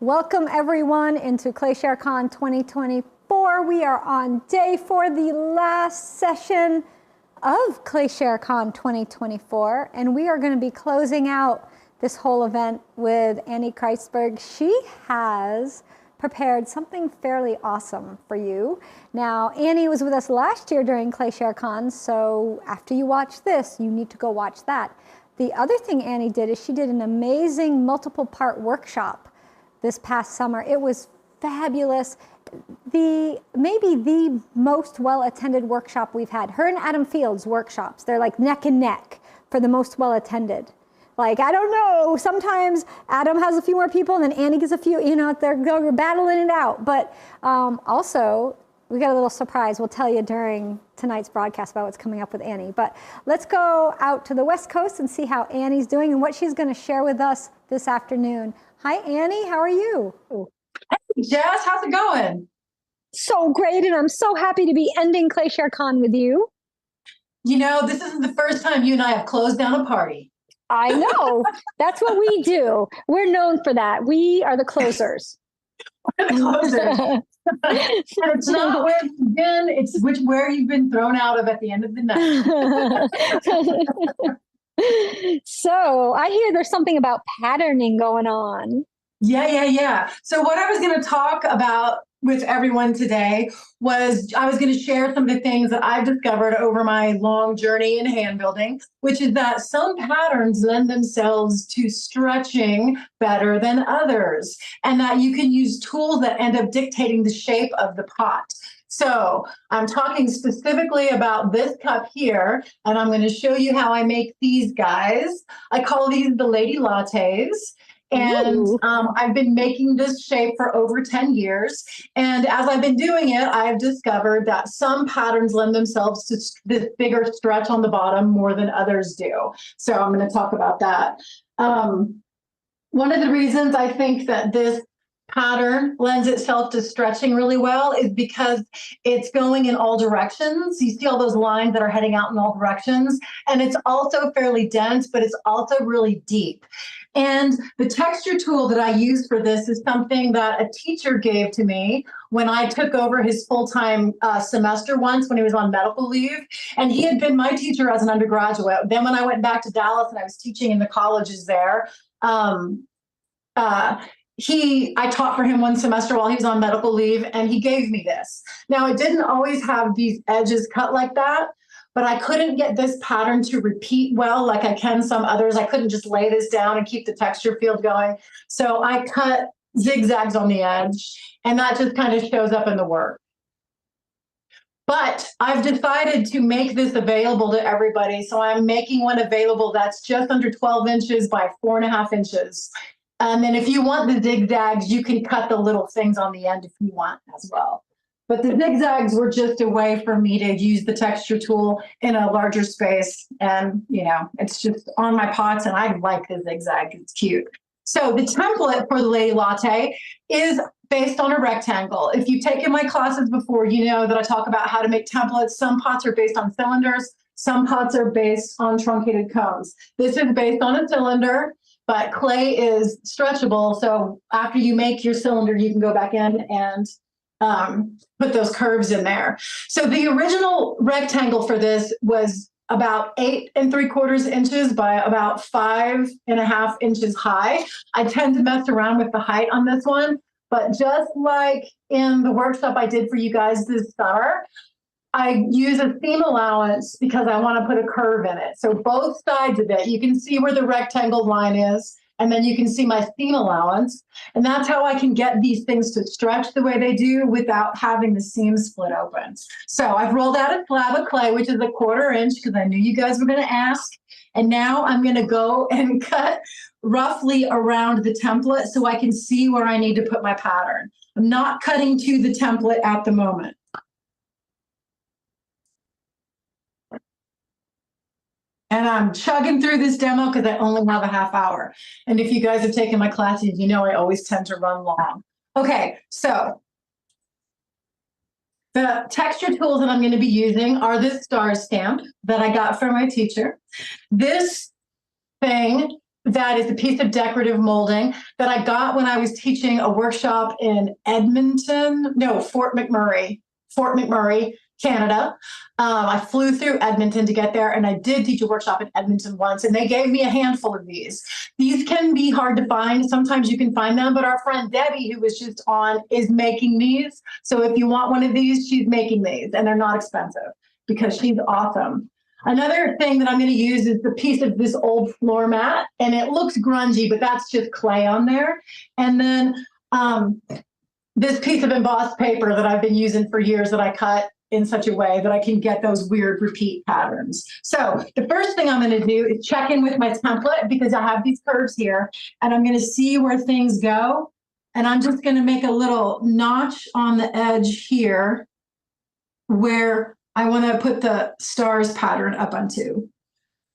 Welcome everyone into ClayShareCon 2024. We are on day 4, the last session of ClayShareCon 2024, and we are going to be closing out this whole event with Annie Kreisberg. She has prepared something fairly awesome for you. Now, Annie was with us last year during ClayShareCon, so after you watch this, you need to go watch that. The other thing Annie did is she did an amazing multiple part workshop this past summer. It was fabulous. Maybe the most well-attended workshop we've had. Her and Adam Fields' workshops, they're like neck and neck for the most well-attended. Like, I don't know, sometimes Adam has a few more people and then Annie gets a few, they're battling it out. But also, we got a little surprise we'll tell you during tonight's broadcast about what's coming up with Annie. But let's go out to the West Coast and see how Annie's doing and what she's going to share with us this afternoon. Hi, Annie. How are you? Hey, Jess. How's it going? So great, and I'm so happy to be ending ClayShareCon with you. You know, this isn't the first time you and I have closed down a party. I know. That's what we do. We're known for that. We are the closers. We're the closers. And it's not where you've been, it's where you've been thrown out of at the end of the night. So I hear there's something about patterning going on. Yeah. So what I was going to talk about with everyone today was I was going to share some of the things that I've discovered over my long journey in hand building, which is that some patterns lend themselves to stretching better than others, and that you can use tools that end up dictating the shape of the pot. So I'm talking specifically about this cup here, and I'm going to show you how I make these guys. I call these the lady lattes. And I've been making this shape for over 10 years. And as I've been doing it, I've discovered that some patterns lend themselves to this bigger stretch on the bottom more than others do. So I'm going to talk about that. One of the reasons I think that this pattern lends itself to stretching really well is because it's going in all directions. You see all those lines that are heading out in all directions. And it's also fairly dense, but it's also really deep. And the texture tool that I use for this is something that a teacher gave to me when I took over his full-time semester once when he was on medical leave. And he had been my teacher as an undergraduate. Then when I went back to Dallas and I was teaching in the colleges there, I taught for him one semester while he was on medical leave, and he gave me this. Now, it didn't always have these edges cut like that, but I couldn't get this pattern to repeat well like I can some others. I couldn't just lay this down and keep the texture field going. So I cut zigzags on the edge, and that just kind of shows up in the work. But I've decided to make this available to everybody. So I'm making one available that's just under 12 inches by 4.5 inches. And then if you want the zigzags, you can cut the little things on the end if you want as well. But the zigzags were just a way for me to use the texture tool in a larger space. And, it's just on my pots, and I like the zigzag. It's cute. So the template for the Lady Latte is based on a rectangle. If you've taken my classes before, you know that I talk about how to make templates. Some pots are based on cylinders. Some pots are based on truncated cones. This is based on a cylinder. But clay is stretchable, so after you make your cylinder, you can go back in and put those curves in there. So the original rectangle for this was about 8 3/4 inches by about 5.5 inches high. I tend to mess around with the height on this one, but just like in the workshop I did for you guys this summer, I use a seam allowance because I want to put a curve in it. So both sides of it, you can see where the rectangle line is, and then you can see my seam allowance. And that's how I can get these things to stretch the way they do without having the seam split open. So I've rolled out a slab of clay, which is 1/4 inch, because I knew you guys were going to ask. And now I'm going to go and cut roughly around the template so I can see where I need to put my pattern. I'm not cutting to the template at the moment. And I'm chugging through this demo because I only have a half hour. And if you guys have taken my classes, you know I always tend to run long. Okay, so the texture tools that I'm going to be using are this star stamp that I got from my teacher. This thing that is a piece of decorative molding that I got when I was teaching a workshop in Fort McMurray, Canada. I flew through Edmonton to get there, and I did teach a workshop in Edmonton once, and they gave me a handful of these. These can be hard to find. Sometimes you can find them, but our friend Debbie, who was just on, is making these. So if you want one of these, she's making these, and they're not expensive because she's awesome. Another thing that I'm going to use is the piece of this old floor mat, and it looks grungy, but that's just clay on there. And then this piece of embossed paper that I've been using for years that I cut in such a way that I can get those weird repeat patterns. So the first thing I'm going to do is check in with my template because I have these curves here, and I'm going to see where things go. And I'm just going to make a little notch on the edge here where I want to put the stars pattern up onto.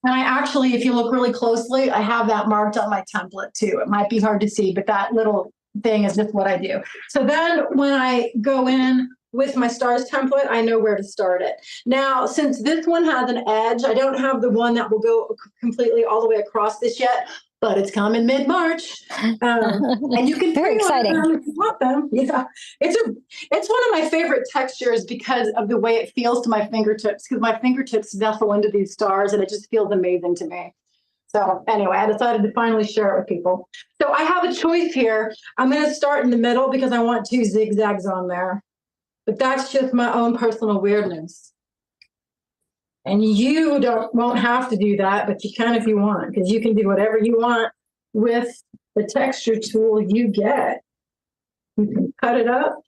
And I actually, if you look really closely, I have that marked on my template too. It might be hard to see, but that little thing is just what I do. So then when I go in with my stars template, I know where to start it. Now, since this one has an edge, I don't have the one that will go completely all the way across this yet, but it's coming mid-March. And you can Very exciting. Them if you want them. Yeah, it's one of my favorite textures because of the way it feels to my fingertips, because my fingertips nestle into these stars and it just feels amazing to me. So anyway, I decided to finally share it with people. So I have a choice here. I'm going to start in the middle because I want 2 zigzags on there. But that's just my own personal weirdness. And you won't have to do that, but you can if you want, because you can do whatever you want with the texture tool you get. You can cut it up.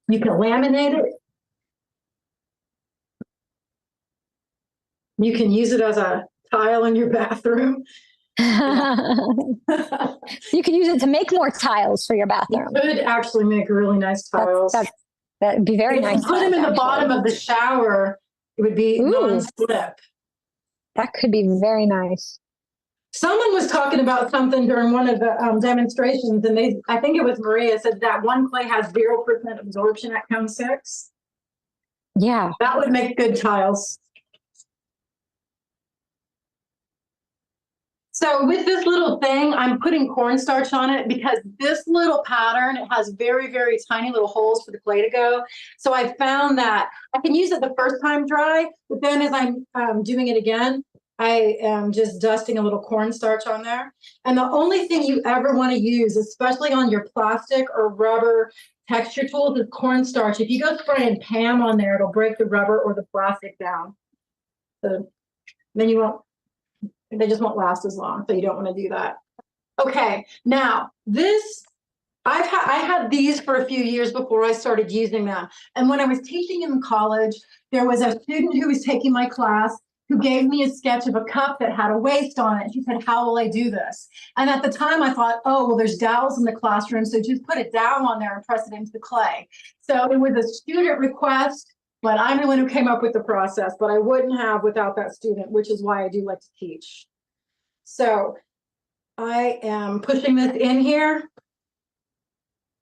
You can laminate it. You can use it as a tile in your bathroom. You could use it to make more tiles for your bathroom. You could actually make really nice tiles. That'd be very nice. If you put them in the bottom of the shower, it would be non-slip. That could be very nice. Someone was talking about something during one of the demonstrations, and I think it was Maria, said that one clay has 0% absorption at cone 6. Yeah. That would make good tiles. So with this little thing, I'm putting cornstarch on it because this little pattern, it has very, very tiny little holes for the clay to go. So I found that I can use it the first time dry, but then as I'm doing it again, I am just dusting a little cornstarch on there. And the only thing you ever want to use, especially on your plastic or rubber texture tools, is cornstarch. If you go spraying Pam on there, it'll break the rubber or the plastic down. So then they just won't last as long, so you don't want to do that. Okay, now this, I had these for a few years before I started using them. And when I was teaching in college, there was a student who was taking my class who gave me a sketch of a cup that had a waist on it. She said, "How will I do this?" And at the time I thought, oh, well, there's dowels in the classroom, so just put a dowel on there and press it into the clay. So it was a student request, but I'm the one who came up with the process, but I wouldn't have without that student, which is why I do like to teach. So I am pushing this in here.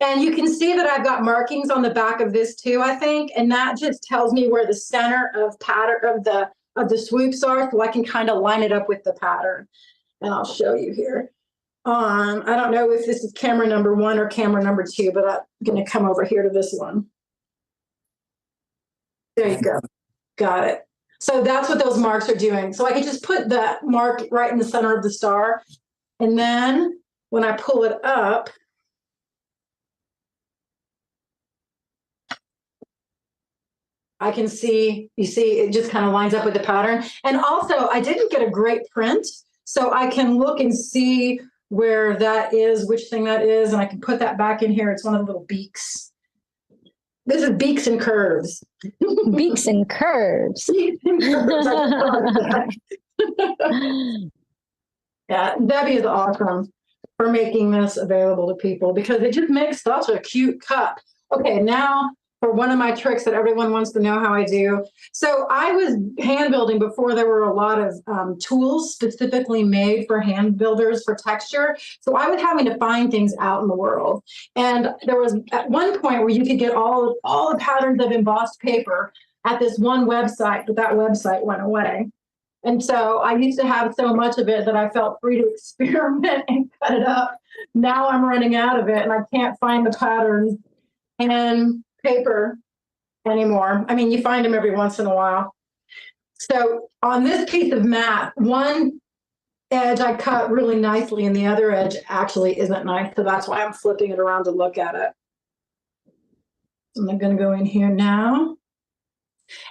And you can see that I've got markings on the back of this too, I think. And that just tells me where the center of pattern of the swoops are, so I can kind of line it up with the pattern. And I'll show you here. I don't know if this is camera number 1 or camera number 2, but I'm going to come over here to this one. There you go. Got it. So that's what those marks are doing. So I can just put that mark right in the center of the star. And then when I pull it up, I can see, you see, it just kind of lines up with the pattern. And also, I didn't get a great print, so I can look and see where that is, which thing that is, and I can put that back in here. It's one of the little beaks. This is beaks and curves. Beaks and curves. Yeah, Debbie is awesome for making this available to people because it just makes such a cute cup. Okay, now for one of my tricks that everyone wants to know how I do. So I was hand building before there were a lot of tools specifically made for hand builders for texture. So I was having to find things out in the world. And there was at one point where you could get all the patterns of embossed paper at this one website, but that website went away. And so I used to have so much of it that I felt free to experiment and cut it up. Now I'm running out of it and I can't find the patterns and paper anymore. I mean, you find them every once in a while. So on this piece of mat, one edge I cut really nicely and the other edge actually isn't nice. So that's why I'm flipping it around to look at it. So I'm going to go in here now.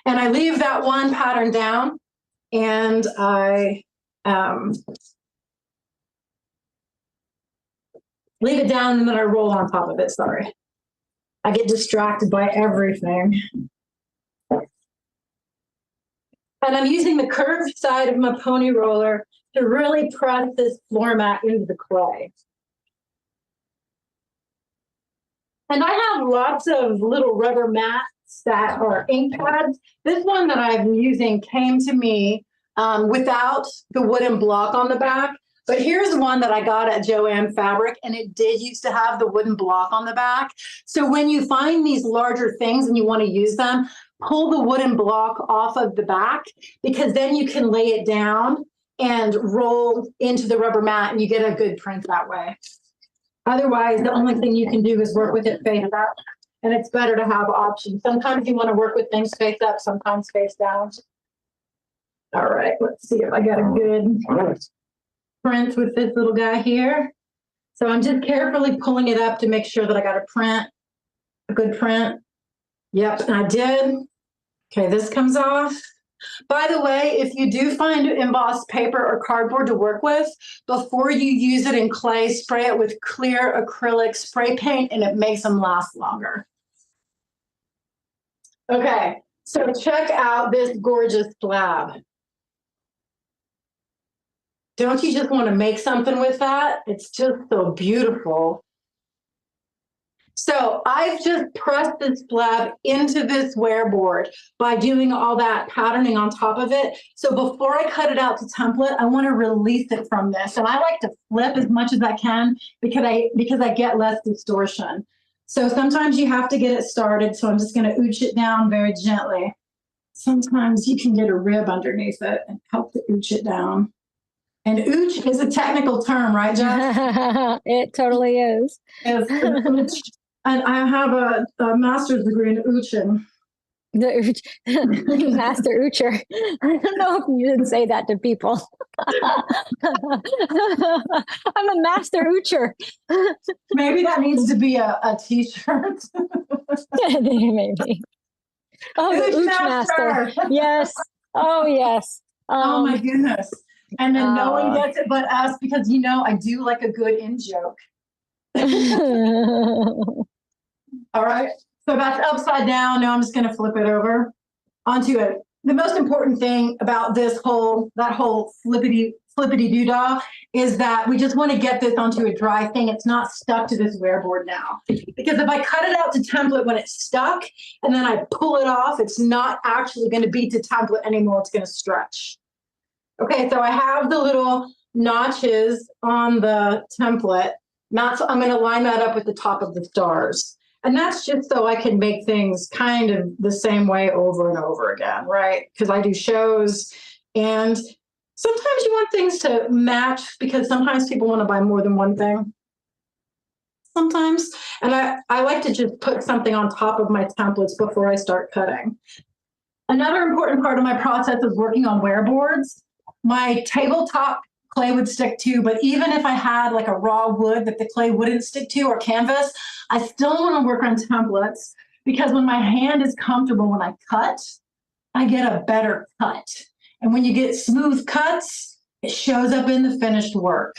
And I leave that one pattern down and I leave it down and then I roll on top of it. Sorry. I get distracted by everything. And I'm using the curved side of my pony roller to really press this floor mat into the clay. And I have lots of little rubber mats that are ink pads. This one that I'm using came to me without the wooden block on the back. But here's one that I got at Joann Fabric, and it did used to have the wooden block on the back. So when you find these larger things and you want to use them, pull the wooden block off of the back, because then you can lay it down and roll into the rubber mat and you get a good print that way. Otherwise, the only thing you can do is work with it face up, and it's better to have options. Sometimes you want to work with things face up, sometimes face down. All right, let's see if I got a good print with this little guy here. So I'm just carefully pulling it up to make sure that I got a good print. Yep, and I did. Okay, this comes off. By the way, if you do find embossed paper or cardboard to work with, before you use it in clay, spray it with clear acrylic spray paint and it makes them last longer. Okay, so check out this gorgeous slab. Don't you just want to make something with that? It's just so beautiful. So I've just pressed this slab into this wear board by doing all that patterning on top of it. So before I cut it out to template, I want to release it from this. And I like to flip as much as I can because I get less distortion. So sometimes you have to get it started. So I'm just going to ooch it down very gently. Sometimes you can get a rib underneath it and help to ooch it down. And ooch is a technical term, right, Jess? It totally is. Ooch. And I have a master's degree in ooching. The master oocher. I don't know if you didn't say that to people. I'm a master oocher. Maybe that needs to be a t-shirt. Maybe. Oh, the ooch master. Yes. Oh, yes. Oh my goodness. And then no one gets it but us because, you know, I do like a good in-joke. All right. So that's upside down. Now I'm just going to flip it over onto it. The most important thing about that whole flippity doodah is that we just want to get this onto a dry thing. It's not stuck to this wear board now. Because if I cut it out to template when it's stuck and then I pull it off, it's not actually going to be to template anymore. It's going to stretch. Okay, so I have the little notches on the template. I'm going to line that up with the top of the stars. And that's just so I can make things kind of the same way over and over again, right? Because I do shows and sometimes you want things to match because sometimes people want to buy more than one thing. Sometimes. And I like to just put something on top of my templates before I start cutting. Another important part of my process is working on wear boards. My tabletop clay would stick to, but even if I had like a raw wood that the clay wouldn't stick to or canvas, I still want to work on templates because when my hand is comfortable when I cut, I get a better cut. And when you get smooth cuts, it shows up in the finished work.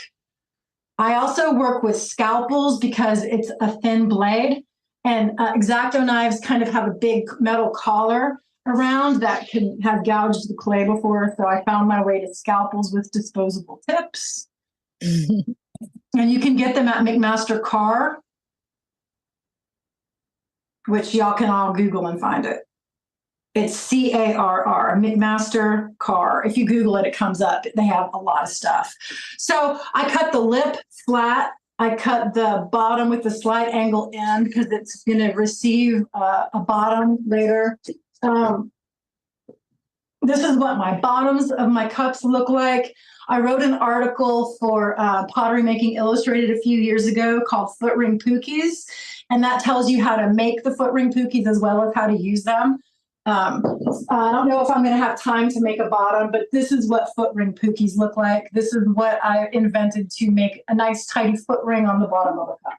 I also work with scalpels because it's a thin blade, and X-Acto knives kind of have a big metal collar around that can have gouged the clay before. So I found my way to scalpels with disposable tips. And you can get them at McMaster Carr, which y'all can all Google and find it. It's C-A-R-R, McMaster Carr. If you Google it, it comes up. They have a lot of stuff. So I cut the lip flat. I cut the bottom with the slight angle end because it's going to receive a bottom later. This is what my bottoms of my cups look like. I wrote an article for Pottery Making Illustrated a few years ago called Foot Ring Pookies, and that tells you how to make the foot ring pookies as well as how to use them. I don't know if I'm going to have time to make a bottom, but this is what foot ring pookies look like. This is what I invented to make a nice tidy foot ring on the bottom of a cup.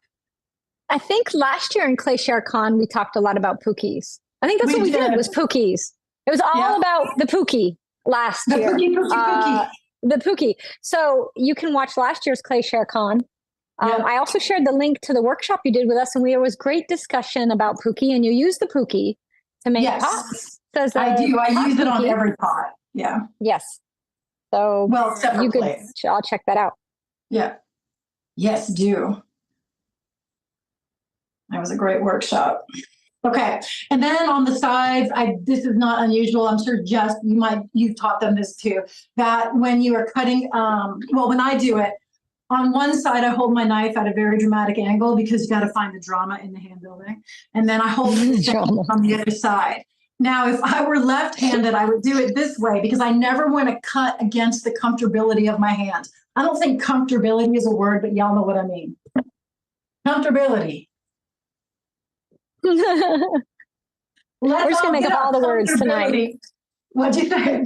I think last year in Clay Share Con, we talked a lot about pookies. I think that's what we did was pookies. It was all about the pookie last year. Pookie. The pookie. So you can watch last year's Clay Share Con. I also shared the link to the workshop you did with us, and there was great discussion about pookie, and you used the pookie to make pots. I do. I use it on every pot. Yeah. Yes. So separate plates. I'll check that out. Yeah. Yes, do. That was a great workshop. Okay. And then on the sides, this is not unusual. I'm sure you've taught them this too, that when you are cutting, when I do it, on one side, I hold my knife at a very dramatic angle because you got to find the drama in the hand building. And then I hold it on the other side. Now, if I were left-handed, I would do it this way because I never want to cut against the comfortability of my hand. I don't think comfortability is a word, but y'all know what I mean. Comfortability. We're just going to make up all the words tonight. What'd you say?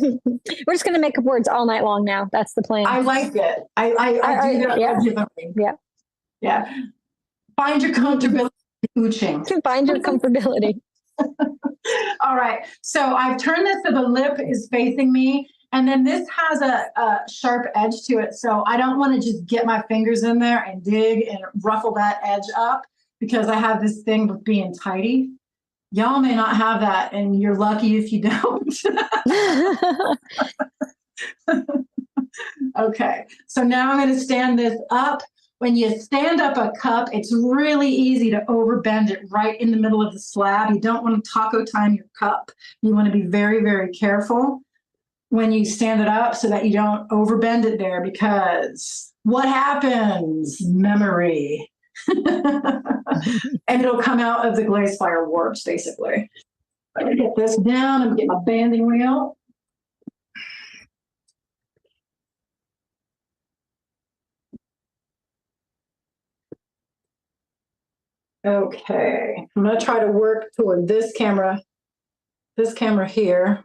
We're just going to make up words all night long now. That's the plan. I like it. I do that. Yeah. Find your comfortability. Find your comfortability. All right. So I've turned this so the lip is facing me. And then this has a sharp edge to it. So I don't want to just get my fingers in there and dig and ruffle that edge up because I have this thing with being tidy. Y'all may not have that, and you're lucky if you don't. Okay, so now I'm going to stand this up. When you stand up a cup, it's really easy to overbend it right in the middle of the slab. You don't want to taco time your cup. You want to be very, very careful when you stand it up so that you don't overbend it there, because what happens? Memory. And it'll come out of the glaze fire warps, basically. I'm going to get this down. I'm going to get my banding wheel. Okay, I'm going to try to work toward this camera here,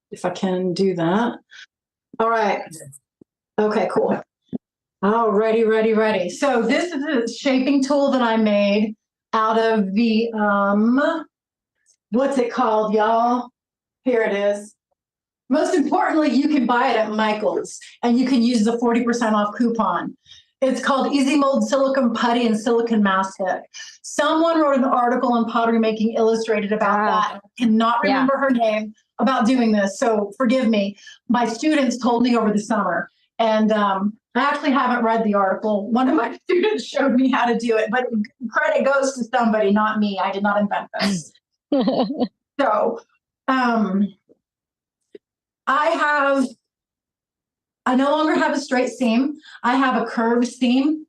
if I can do that. All right. Okay, cool. Oh, ready. So this is a shaping tool that I made out of the, what's it called, y'all? Here it is. Most importantly, you can buy it at Michael's, and you can use the 40% off coupon. It's called Easy Mold Silicone Putty and Silicone Mastic. Someone wrote an article on Pottery Making Illustrated about that. I cannot remember her name, about doing this, so forgive me. My students told me over the summer, and I actually haven't read the article. One of my students showed me how to do it, but credit goes to somebody, not me. I did not invent this. So I no longer have a straight seam. I have a curved seam.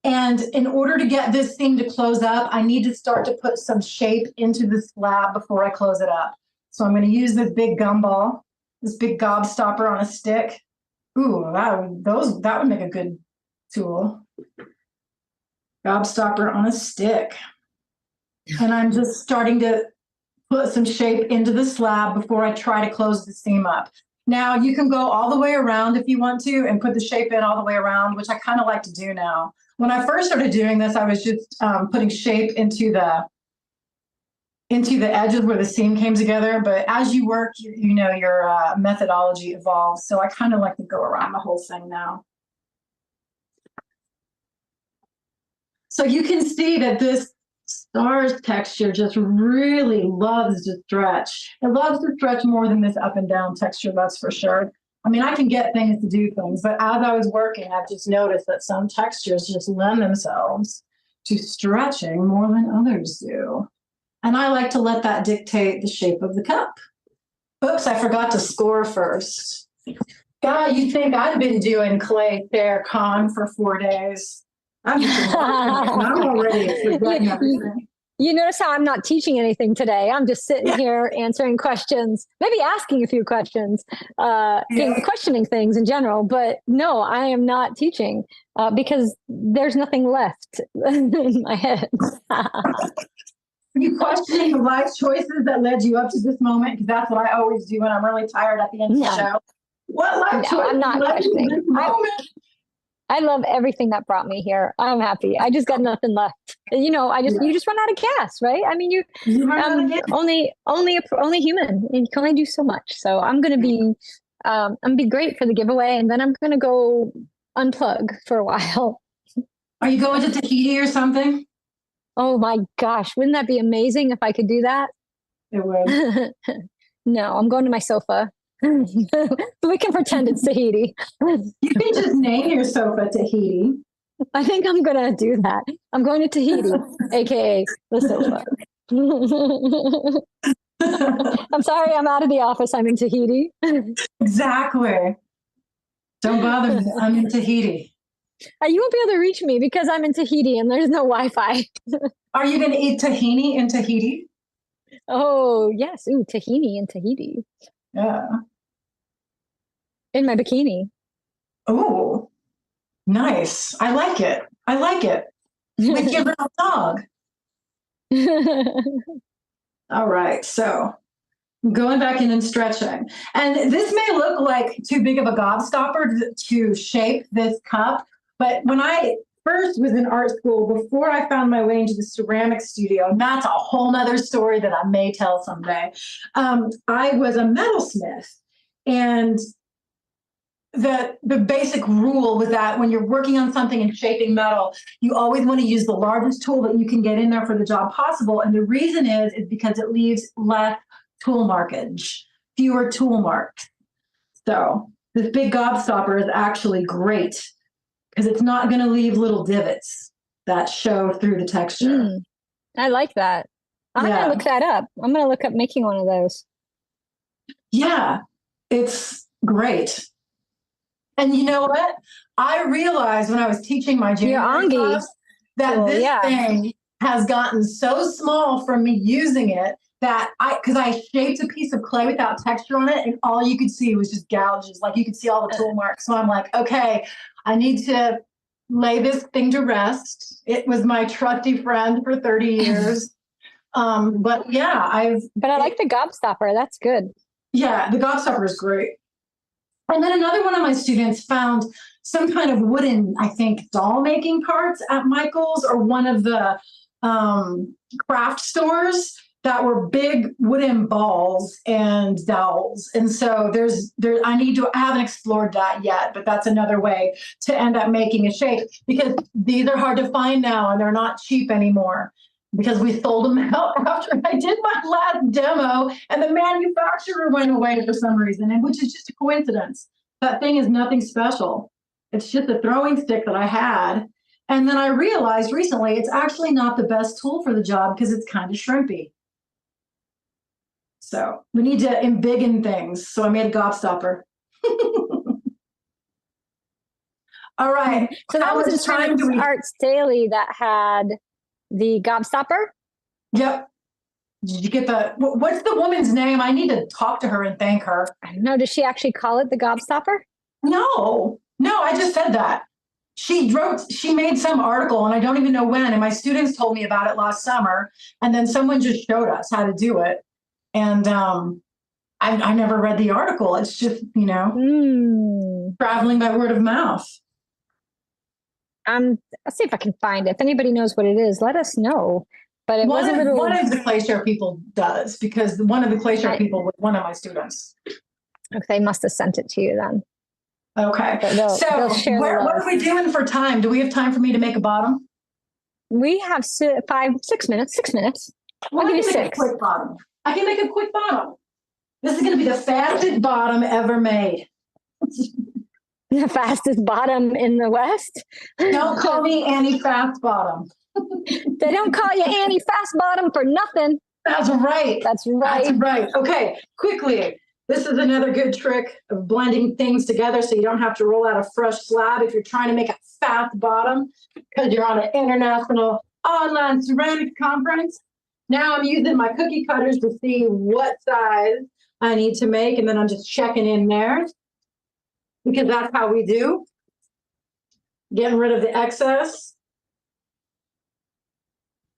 And in order to get this seam to close up, I need to start to put some shape into the slab before I close it up. So I'm going to use this big gumball, this big gobstopper on a stick. Ooh, that would make a good tool. Gobstopper on a stick. And I'm just starting to put some shape into the slab before I try to close the seam up. Now you can go all the way around if you want to and put the shape in all the way around, which I kind of like to do now. When I first started doing this, I was just putting shape into the edges where the seam came together. But as you work, you know, your methodology evolves. So I kind of like to go around the whole thing now. So you can see that this stars texture just really loves to stretch. It loves to stretch more than this up and down texture, that's for sure. I mean, I can get things to do things, but as I was working, I've just noticed that some textures just lend themselves to stretching more than others do. And I like to let that dictate the shape of the cup. Oops, I forgot to score first. God, you think I've been doing Clay Share Con for 4 days. I'm already forgetting everything. You notice how I'm not teaching anything today. I'm just sitting here answering questions, maybe asking a few questions, questioning things in general. But no, I am not teaching because there's nothing left in my head. Are you questioning life choices that led you up to this moment? Because that's what I always do when I'm really tired at the end of the show. What life choices I'm not led you to questioning. this moment? I love everything that brought me here. I'm happy. I just got nothing left. You just run out of gas, right? I mean, only human. You can only do so much. So I'm gonna be great for the giveaway, and then I'm gonna go unplug for a while. Are you going to Tahiti or something? Oh my gosh, wouldn't that be amazing if I could do that? It would. No, I'm going to my sofa. We can pretend it's Tahiti. You can just name your sofa Tahiti. I think I'm gonna do that. I'm going to Tahiti, aka the sofa. I'm sorry, I'm out of the office. I'm in Tahiti. Exactly. Don't bother me. I'm in Tahiti. You won't be able to reach me because I'm in Tahiti and there's no Wi-Fi. Are you going to eat tahini in Tahiti? Oh yes, ooh, tahini in Tahiti. Yeah. In my bikini. Oh, nice. I like it. I like it. With your little dog. All right. So going back in and stretching. And this may look like too big of a gobstopper to shape this cup. But when I first was in art school, before I found my way into the ceramic studio, and that's a whole nother story that I may tell someday, I was a metalsmith. And the basic rule was that when you're working on something and shaping metal, you always want to use the largest tool that you can get in there for the job possible. And the reason is because it leaves less tool markage, fewer tool marks. So this big gobstopper is actually great because it's not going to leave little divots that show through the texture. I like that. I'm going to look that up. I'm going to look up making one of those. Yeah, it's great. And you know what? I realized when I was teaching my January class that this thing has gotten so small from me using it that because I shaped a piece of clay without texture on it, and all you could see was just gouges. Like you could see all the tool marks. So I'm like, okay, I need to lay this thing to rest. It was my trusty friend for 30 years. But yeah, I like the gobstopper. That's good. Yeah, the gobstopper is great. And then another one of my students found some kind of wooden, I think, doll making parts at Michael's or one of the craft stores that were big wooden balls and dowels. And so I haven't explored that yet, but that's another way to end up making a shape because these are hard to find now and they're not cheap anymore. Because we sold them out after I did my last demo and the manufacturer went away for some reason, and which is just a coincidence. That thing is nothing special. It's just a throwing stick that I had. And then I realized recently it's actually not the best tool for the job because it's kind of shrimpy. So we need to embiggen things. So I made a gobstopper. All right. So that was in Arts Daily that had the gobstopper? Yep. Did you get what's the woman's name? I need to talk to her and thank her. I don't know. Does she actually call it the gobstopper? No, I just said that. She made some article and I don't even know when. And my students told me about it last summer. And then someone just showed us how to do it. And I never read the article. It's just, traveling by word of mouth. I'll see if I can find it. If anybody knows what it is, let us know. But one of the clay share people does, because one of the clay share people was one of my students. Okay, they must have sent it to you then. Okay. So what are we doing for time? Do we have time for me to make a bottom? We have 6 minutes. 6 minutes. Well, I'll give you 6. I can make a quick bottom. This is going to be the fastest bottom ever made. The fastest bottom in the West? Don't call me Annie Fast Bottom. They don't call you Annie Fast Bottom for nothing. That's right. That's right. That's right. Okay, quickly. This is another good trick of blending things together so you don't have to roll out a fresh slab if you're trying to make a fast bottom because you're on an international online ceramics conference. Now I'm using my cookie cutters to see what size I need to make, and then I'm just checking in there because that's how we do. Getting rid of the excess.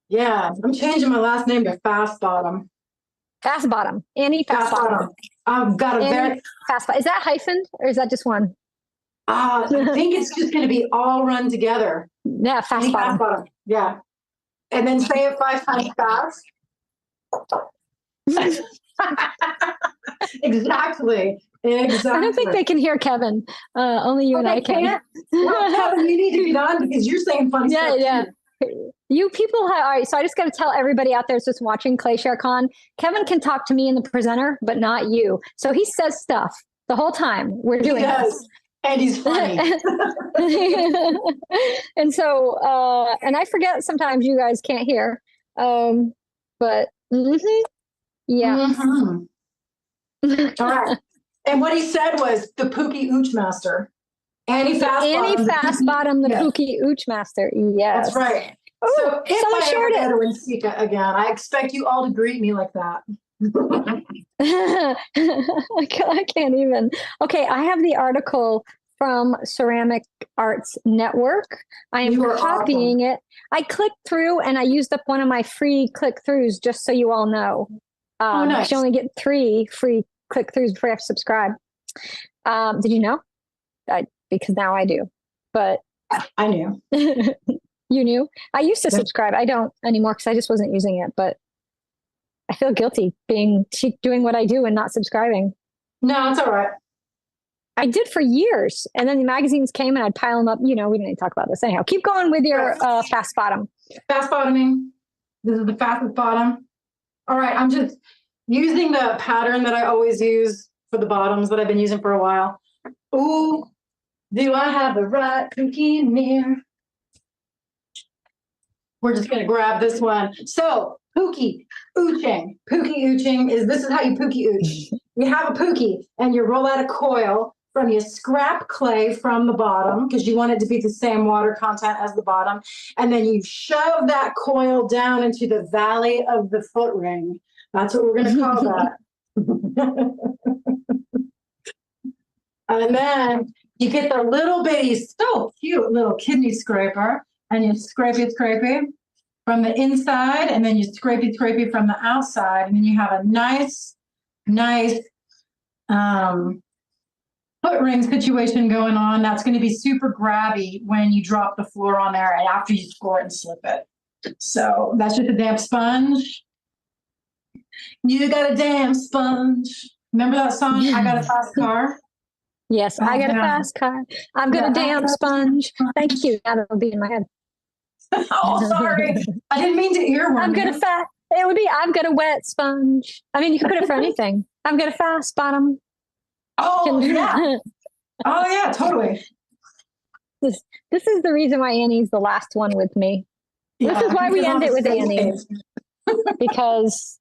Yeah, I'm changing my last name to Fast Bottom. Fast Bottom. Annie Fast Bottom. I've got a very Fast Bottom. Is that hyphen or is that just one? I think it's just going to be all run together. Yeah, Fast Bottom. Fast Bottom. Yeah. And then say it 5 times fast. Exactly. I don't think they can hear Kevin. Only you and I can. Well, Kevin, you need to get on because you're saying funny stuff. Yeah. You people have, all right, so I just got to tell everybody out there that's just watching ClayShareCon, Kevin can talk to me and the presenter, but not you. So he says stuff the whole time we're doing this. And he's funny. And so, and I forget sometimes you guys can't hear. But yeah. Mm-hmm. All right. And what he said was the Pookie Ooch Master. Annie Fast Bottom, the Pookie Ooch Master. Yes. That's right. Ooh, so if someone I shared ever go to Ensika again, I expect you all to greet me like that. I can't even. Okay, I have the article from Ceramic Arts Network. I am copying it. I clicked through and I used up one of my free click-throughs just so you all know. Nice. You only get 3 free click-throughs before you have to subscribe. Did you know? Because now I do. But I knew. You knew? I used to subscribe. I don't anymore because I just wasn't using it. But I feel guilty doing what I do and not subscribing. No, it's all right. I did for years. And then the magazines came and I'd pile them up. You know, we didn't talk about this anyhow. Keep going with your fast bottom. Fast bottoming. This is the fastest bottom. All right. I'm just using the pattern that I always use for the bottoms that I've been using for a while. Ooh, do I have the right cookie mirror? We're just going to grab this one. So, Pookie Ooching. Pookie Ooching this is how you Pookie Ooch. You have a Pookie and you roll out a coil from your scrap clay from the bottom because you want it to be the same water content as the bottom. And then you shove that coil down into the valley of the foot ring. That's what we're going to call that. And then you get the little bitty, so cute little kidney scraper. And you scrape it from the inside, and then you scrape it from the outside, and then you have a nice foot ring situation going on. That's going to be super grabby when you drop the floor on there and after you score it and slip it. So that's just a damp sponge. You got a damn sponge. Remember that song, I Got a Fast Car? Yes, I got a fast car. I've got a damn sponge. Thank you. That'll be in my head. Oh, sorry. I didn't mean to earworm. It would be, I've got a wet sponge. I mean, you can put it for anything. I've got a fast bottom. Oh, yeah. Oh, yeah, totally. This is the reason why Annie's the last one with me. Yeah, this is why we end it with Annie. because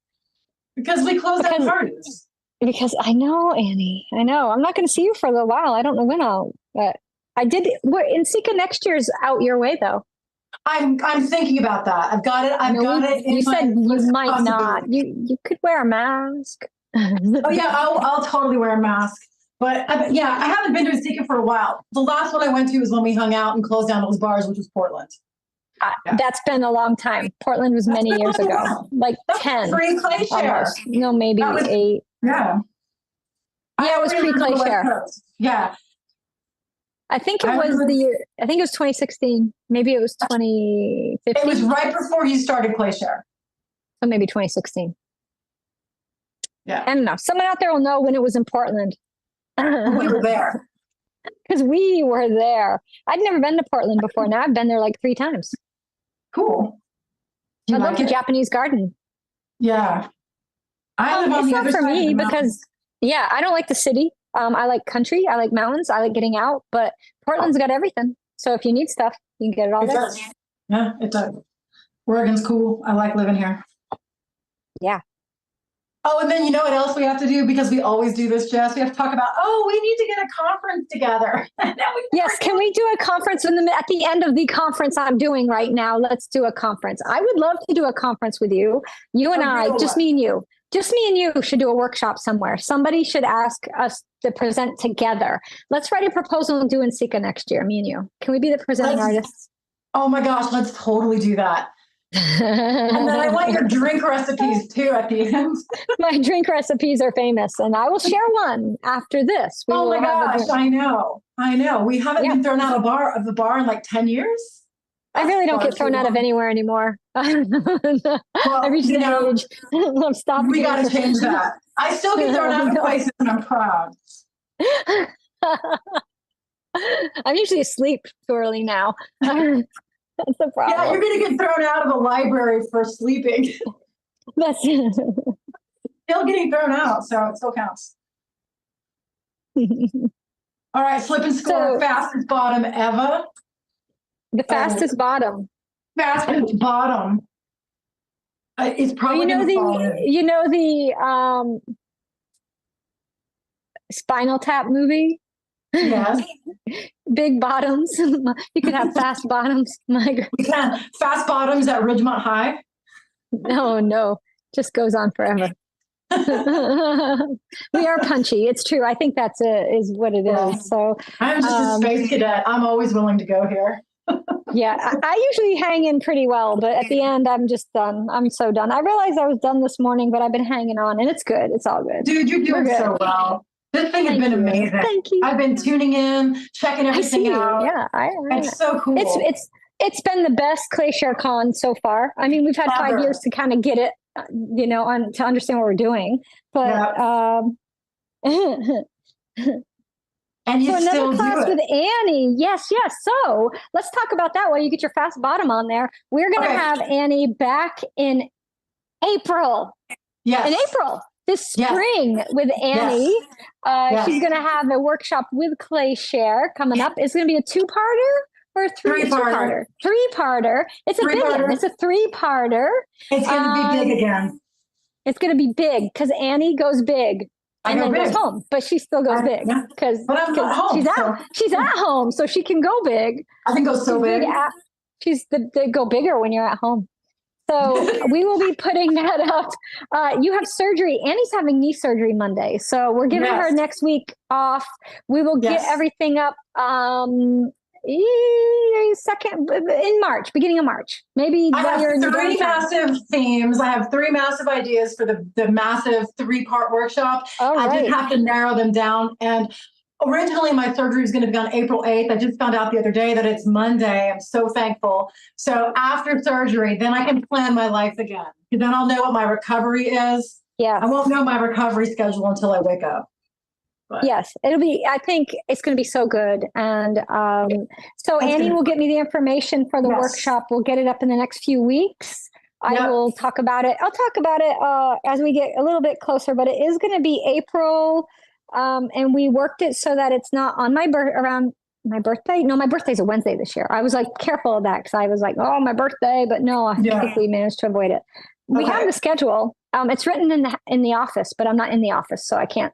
we close out parties. Because I know, Annie. I know. I'm not going to see you for a little while. I don't know when but I did. Ensika next year's out your way, though. I'm thinking about that. I've got it. You said you might not. You could wear a mask. Oh yeah, I'll totally wear a mask. But I haven't been to Ensika for a while. The last one I went to was when we hung out and closed down those bars, which was Portland. That's been a long time. Portland was many years ago, like 10. Pre-ClayShare. No, maybe 8. Yeah. Yeah, it was pre-ClayShare. Yeah. I think it was the year. I think it was 2016. Maybe it was 2015. It was right before you started ClayShare. So maybe 2016. Yeah. I don't know. Someone out there will know when it was in Portland. We were there. Because we were there. I'd never been to Portland before. Now I've been there like 3 times. Cool. I love the Japanese garden. Yeah. I live on the other side. It's not for me because, I don't like the city. I like country. I like mountains. I like getting out. But Portland's got everything. So if you need stuff, you can get it all there. Does. Yeah, it does. Oregon's cool. I like living here. Yeah. Oh, and then you know what else we have to do? Because we always do this, Jess. We have to talk about, oh, we need to get a conference together. Yes, can we do a conference at the end of the conference I'm doing right now? Let's do a conference. I would love to do a conference with you. You and I, just me and you. Just me and you should do a workshop somewhere. Somebody should ask us to present together. Let's write a proposal and do NCECA next year, me and you. Can we be the presenting artists? Oh my gosh, let's totally do that. And then I want your drink recipes too at the end. My drink recipes are famous, and I will share one after this. Oh my gosh, I know. We haven't been thrown out of the bar in like 10 years. I really don't get thrown out of anywhere anymore. Well, I reached the age. I'm stopping. We got to change that. I still get thrown out of places, and I'm proud. I'm usually asleep too early now. That's the problem. Yeah, you're going to get thrown out of a library for sleeping. That's still getting thrown out, so it still counts. All right, flip and score. Fastest bottom, Eva. The fastest bottom. Fastest bottom. It's probably the Spinal Tap movie. Yes. Big bottoms. You could have fast bottoms. We can. Fast bottoms at Ridgemont High. No, just goes on forever. We are punchy. It's true. I think that's is what it is. So I'm just a space cadet. I'm always willing to go here. Yeah, I usually hang in pretty well, but at the end, I'm just done. I'm so done. I realized I was done this morning, but I've been hanging on, and it's good. It's all good. Dude, you're doing so well. This thing has been amazing. Thank you. I've been tuning in, checking everything out. Yeah, it's so cool. It's been the best Clayshare Con so far. I mean, we've had 5 years to kind of get it, to understand what we're doing. But and you so still another class with Annie. Yes. So let's talk about that while you get your fast bottom on there. We're going to have Annie back in April. Yes. In April. This spring with Annie. She's going to have a workshop with Clayshare coming up. It's going to be a 2-parter or a three-parter? Three-parter. It's a big one. It's a 3-parter. It's going to be big again. It's going to be big because Annie goes big. And then goes home, but she still goes big because she's at home, so she can go big. I think goes so big. They go bigger when you're at home. So we will be putting that up. You have surgery. Annie's having knee surgery Monday, so we're giving her next week off. We will get everything up in March, beginning of March. Maybe I have 3 massive themes. I have 3 massive ideas for the massive 3-part workshop. I just have to narrow them down. And originally my surgery was going to be on April 8th. I just found out the other day that it's Monday. I'm so thankful. So after surgery, then I can plan my life again. Then I'll know what my recovery is. Yeah. I won't know my recovery schedule until I wake up. But. Yes, I think it's going to be so good. And so Annie will get me the information for the workshop. We'll get it up in the next few weeks. I will talk about it. I'll talk about it as we get a little bit closer, but it is going to be April. And we worked it so that it's not on around my birthday. No, my birthday's a Wednesday this year. I was like careful of that because I was like, oh, my birthday, but no, I think we managed to avoid it. We have the schedule. It's written in the office, but I'm not in the office, so I can't.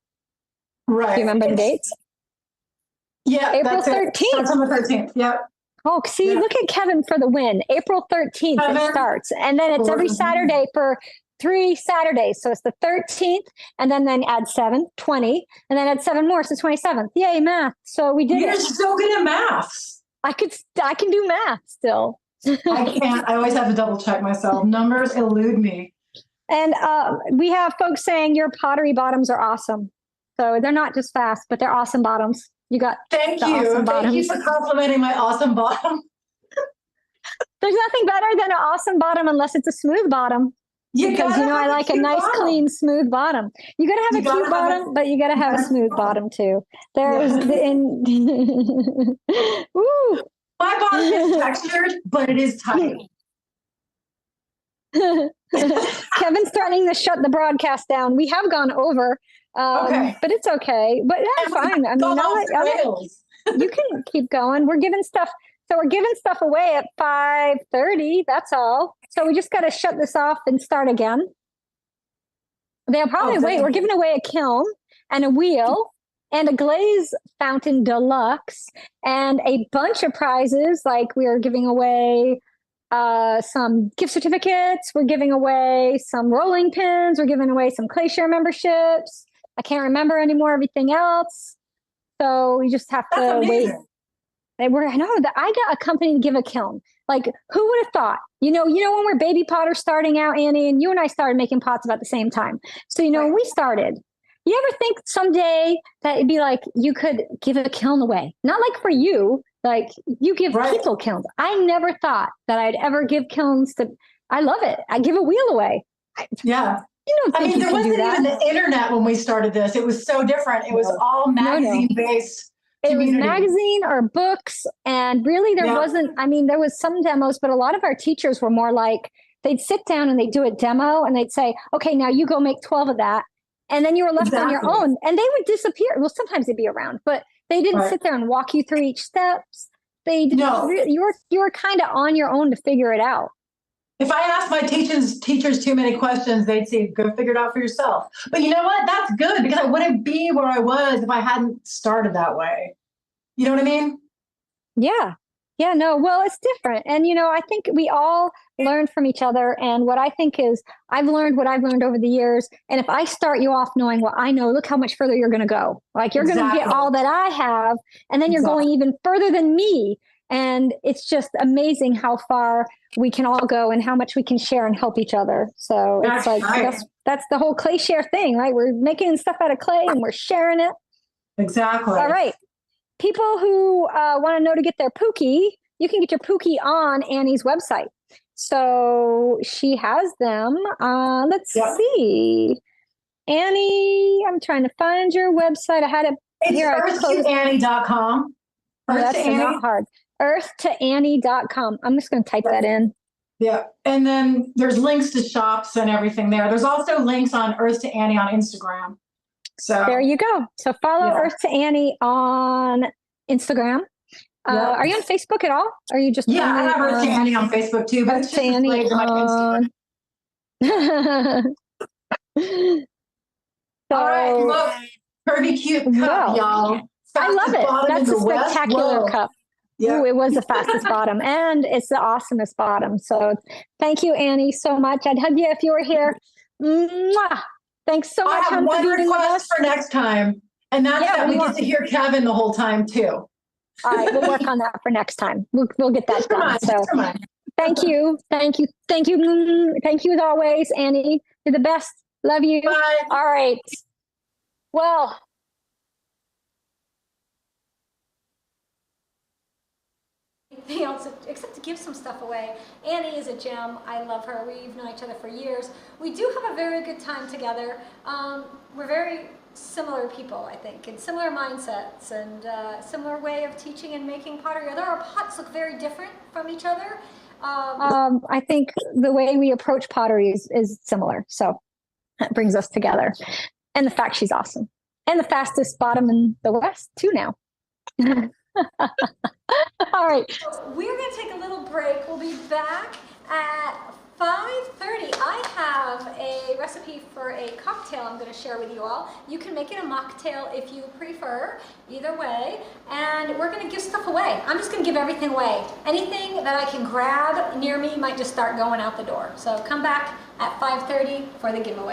Right. Do you remember the dates? Yeah. April 13th. Starts on the 13th. Yep. Oh, see, look at Kevin for the win. April 13th it starts. And then it's every Saturday for 3 Saturdays. So it's the 13th and then add 7, 20, and then add 7 more. So 27th. Yay, math. So we did You're so good at maths. I can do math still. I can't. I always have to double check myself. Numbers elude me. And we have folks saying your pottery bottoms are awesome. So they're not just fast, but they're awesome bottoms. You got Thank you for complimenting my awesome bottom. There's nothing better than an awesome bottom unless it's a smooth bottom. Because I like a nice, clean, smooth bottom. You gotta have a cute bottom, but you gotta have a smooth bottom too. There's Woo! My bottom is textured, but it is tight. Kevin's threatening to shut the broadcast down. We have gone over. But it's okay. But that's fine. I mean, you can keep going. We're giving stuff. So we're giving stuff away at 5:30. That's all. So we just got to shut this off and start again. They'll probably wait. We're giving away a kiln and a wheel and a glaze fountain deluxe and a bunch of prizes. Like we are giving away some gift certificates. We're giving away some rolling pins. We're giving away some ClayShare memberships. I can't remember anymore everything else. So you just have to wait. I know that I got a company to give a kiln. Like, who would have thought? When we're baby potters starting out, Annie, and you and I started making pots about the same time. So, when we started, you ever think someday that it'd be like you could give a kiln away? Not like for you, like you give people kilns. I never thought that I'd ever give kilns to. I love it. I give a wheel away. Yeah. There wasn't even the internet when we started this. It was so different. It was all magazine based. It was magazine or books. And really there wasn't, there was some demos, but a lot of our teachers were more like, they'd sit down and they'd do a demo and they'd say, okay, now you go make 12 of that. And then you were left on your own and they would disappear. Well, sometimes they'd be around, but they didn't sit there and walk you through each steps. They didn't, you were kind of on your own to figure it out. If I asked my teachers too many questions, they'd say, go figure it out for yourself. But you know what? That's good because I wouldn't be where I was if I hadn't started that way. You know what I mean? Yeah. Yeah, no, well, it's different. And, I think we all learn from each other. And what I think is I've learned what I've learned over the years. And if I start you off knowing what I know, look how much further you're going to go. Like you're going to get all that I have. And then you're going even further than me. And it's just amazing how far we can all go and how much we can share and help each other. So it's like, that's the whole ClayShare thing, right? We're making stuff out of clay and we're sharing it. Exactly. All right. People who want to know to get their Pookie, you can get your Pookie on Annie's website. So she has them. Let's see. Annie, I'm trying to find your website. I had it here. It's earthtoannie.com. That's not hard. earthtoannie.com. I'm just going to type that in. Yeah. And then there's links to shops and everything there. There's also links on Earth to Annie on Instagram. So there you go. So follow Earth to Annie on Instagram. Are you on Facebook at all? Or are you just I have Earth to Annie on Facebook too, but it's just displayed on my Instagram. All right, look, curvy cute cup, y'all. I love it. That's a spectacular cup. Ooh, it was the fastest bottom, and it's the awesomest bottom. So thank you, Annie, so much. I'd hug you if you were here. Mwah! Thanks so much. I have one request for next time, and that's that we get to hear Kevin the whole time too. All right, we'll work on that for next time. We'll get that done. So thank you as always, Annie. You're the best. Love you. Bye. All right. Well. Anything else except to give some stuff away. Annie is a gem. I love her. We've known each other for years. We do have a very good time together. We're very similar people, I think, and similar mindsets and similar way of teaching and making pottery. Although our pots look very different from each other, I think the way we approach pottery is similar. So that brings us together. And the fact she's awesome. And the fastest bottom in the West, too, now. All right. We're going to take a little break. We'll be back at 5:30. I have a recipe for a cocktail I'm going to share with you all. You can make it a mocktail if you prefer, either way. And we're going to give stuff away. I'm just going to give everything away. Anything that I can grab near me might just start going out the door. So come back at 5:30 for the giveaway.